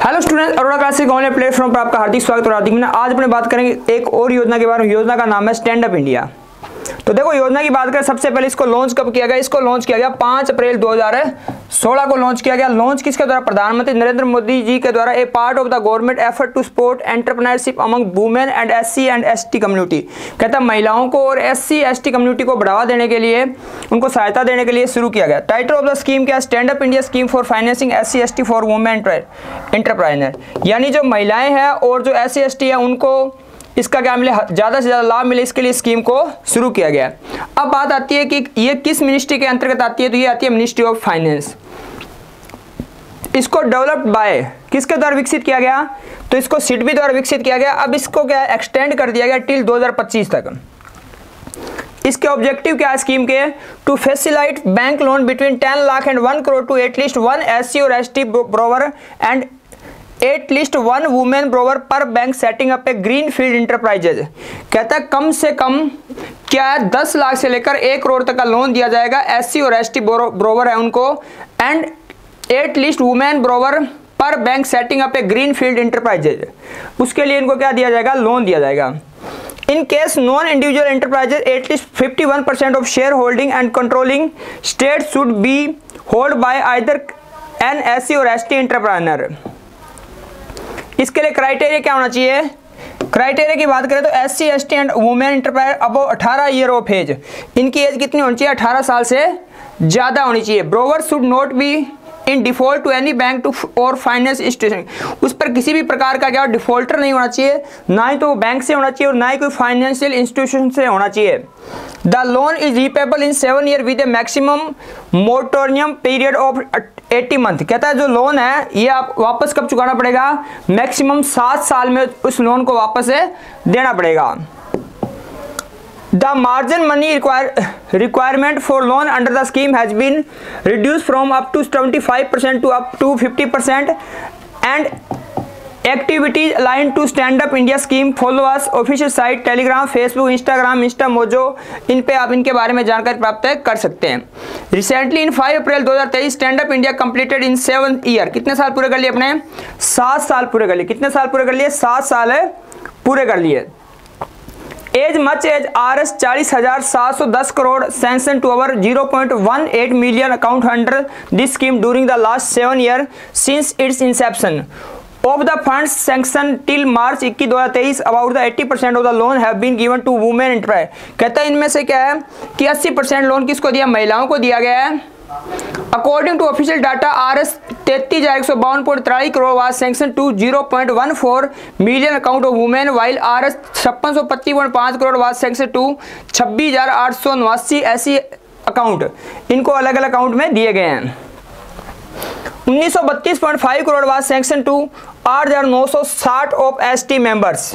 Hello student, Arora classes online platform पर आपका हार्दिक स्वागत और हार्दिक अभिनंदन। आज अपने बात करेंगे एक और योजना के बारे में। योजना का नाम है स्टैंड अप इंडिया। तो देखो, योजना की बात करें, सबसे पहले इसको लॉन्च कब किया गया? इसको लॉन्च किया गया 5 अप्रैल 2016 को लॉन्च किया गया। लॉन्च किसके द्वारा? प्रधानमंत्री नरेंद्र मोदी जी के द्वारा। A part of the government effort to support entrepreneurship among women and SC and ST community. कहता है महिलाओं को और एससी एसटी कम्युनिटी को बढ़ावा देने के लिए, उनको सहायता देने के लिए शुरू किया गया। टाइटल ऑफ द स्कीम क्या है? Stand up India scheme for financing SC ST for women entrepreneur. यानी जो महिलाएं हैं और जो एससी एसटी है उनको इसका क्या मिले, ज़्यादा से ज़्यादा लाभ मिले, इसके लिए स्कीम को शुरू किया गया। अब बात आती है कि ये किस मिनिस्ट्री के अंतर्गत आती है? तो ये आती है मिनिस्ट्री ऑफ फाइनेंस। इसको डेवलप्ड बाय किसके द्वारा विकसित किया गया? तो इसको सिडबी द्वारा विकसित किया गया। अब इसको क्या एक्सटेंड कर दिया गया टिल 2025 तक। इसके ऑब्जेक्टिव क्या है स्कीम के? To facilitate bank loan between 10 lakh and 1 crore to at least 1 SC और ST borrower and at least 1 women borrower पर bank setting up a green field enterprises. कहता है कम से कम क्या है, 10 लाख से लेकर 1 करोड़ तक का लोन दिया जाएगा एससी और एसटी ब्रोवर है उनको, एंड एटलीस्ट वुमेन ब्रोवर पर bank setting up a green field enterprises. उसके लिए इनको क्या दिया जाएगा? लोन दिया जाएगा। In case non-individual enterprises, at least 51% of shareholding and controlling state should be held by either an SC और ST entrepreneur। इसके लिए क्राइटेरिया क्या होना चाहिए? क्राइटेरिया की बात करें तो SC, ST and women enterprise above 18 year of age. इनकी एज कितनी होनी चाहिए? 18 साल से ज़्यादा होनी चाहिए। Borrower should not be in default to any bank to और फाइनेंस इंस्टीट्यूशन। उस पर किसी भी प्रकार का क्या डिफॉल्टर नहीं होना चाहिए, ना ही तो बैंक से होना चाहिए और ना ही कोई फाइनेंशियल इंस्टीट्यूशन से होना चाहिए। The loan is repayable in 7 year with A maximum motorium period of 80 month. कहता है जो लोन है ये आप वापस कब चुकाना पड़ेगा? मैक्सिमम 7 साल में उस लोन को वापस देना पड़ेगा। The margin money requirement for loan under the scheme has been reduced from up to 75% to up to 50%, and activities aligned to Stand Up India scheme follow us official site Telegram, Facebook, Instagram, InstaMojo। इन पे आप इनके बारे में जानकारी प्राप्त कर सकते हैं। Recently in 5 April 2023 stand up India completed in 7 year. कितने साल पूरे कर लिए अपने? 7 साल पूरे कर लिए। कितने साल पूरे कर लिए? 7 साल पूरे कर लिए। As much as RS 40,710 crore sanction to our 0.18 million account under this scheme during the last 7 year since its inception of the funds sanction till March 21, 2023 about the 80% of the loan have been given to women enterprise. कहता है इनमें से क्या है कि 80% loan किसको दिया? महिलाओं को दिया गया है। According to official data RS 33,152.43 crore was sanction to 0.14 million account of women, while RS 5625.5 crore was sanction to 26,889 SC account इनको अलग अलग अकाउंट में दिए गए हैं। 1932.5 crore was sanction to 8,960 of ST members.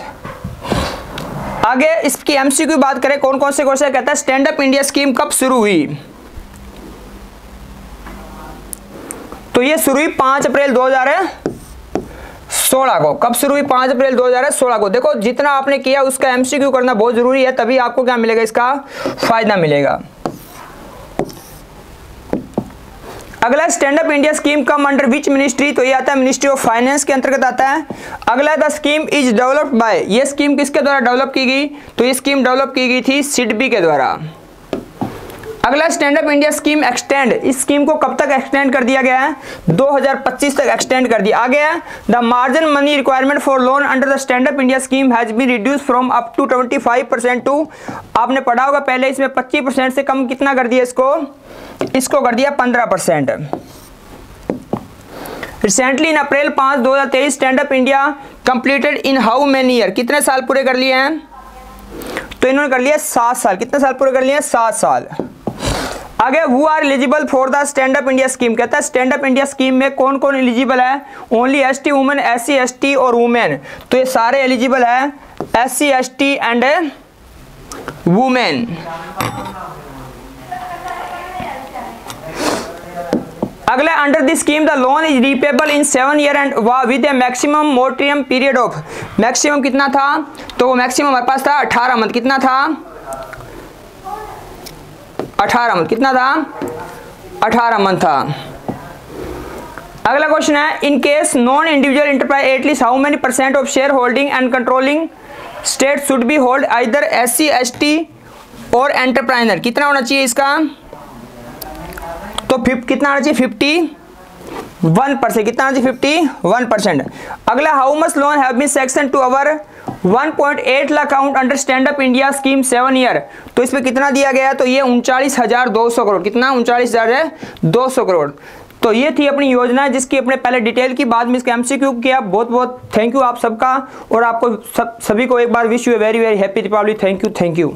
आगे इसकी MCQ बात करें, कौन कौन से कोर्स है? कहता है स्टैंड अप इंडिया स्कीम कब शुरू हुई? तो ये शुरू हुई 5 अप्रैल 2016 को। कब शुरू हुई? 5 अप्रैल 2016 को। देखो जितना आपने किया उसका MCQ करना बहुत जरूरी है, तभी आपको क्या मिलेगा? इसका फायदा मिलेगा। अगला stand up India scheme come under which ministry? तो ये आता है मिनिस्ट्री ऑफ फाइनेंस के अंतर्गत आता है। अगला the scheme is developed by, ये स्कीम किसके द्वारा डेवलप की गई? तो ये स्कीम डेवलप की गई थी सिडबी के द्वारा। अगला stand up India scheme extend, इस स्कीम को कब तक एक्सटेंड कर दिया गया है? 2025 तक एक्सटेंड कर दिया। आगे है the margin money requirement for loan under the stand up India scheme has been reduce from up to 25% to, आपने पढ़ा होगा पहले, इसमें 25% से कम कितना कर दिया? इसको कर दिया 15%। Recently in April 5, 2023 stand up India completed in how many year? कितने साल पूरे कर लिए हैं? तो इन्होंने कर लिया 7 साल। कितने साल पूरे कर लिए? 7 साल। आगे who are eligible for the stand up India scheme? कहता है स्टैंड अप इंडिया स्कीम में कौन कौन एलिजिबल है? Only ST women, SC, ST और वुमेन। तो ये सारे एलिजिबल है, SC, ST एंड वुमेन। अगला under this scheme the loan is repayable in 7 year and with A maximum motorium period of, maximum कितना था? तो मैक्सिमम हमारे पास था 18 मंथ। कितना था? 18 मंथ। कितना था? 18 मंथ था। अगला क्वेश्चन है, in case non individual enterprise at least how many % of share holding and controlling state should be hold either SC ST और एंटरप्राइनर। कितना होना चाहिए इसका, तो कितना होना चाहिए 51%। कितना होना चाहिए 51%। अगला, how much loan have been sanction to our 1.8 lakh account under stand up India scheme 7 year. तो इसमें कितना दिया गया, तो ये 39,200 करोड़। कितना, 39,200 करोड़। तो ये थी अपनी योजना जिसकी अपने पहले डिटेल की, बाद में इसका MCQ किया। बहुत बहुत थैंक यू आप सबका, और आपको सभी को एक बार wish you a very very happy Deepavali. Thank you.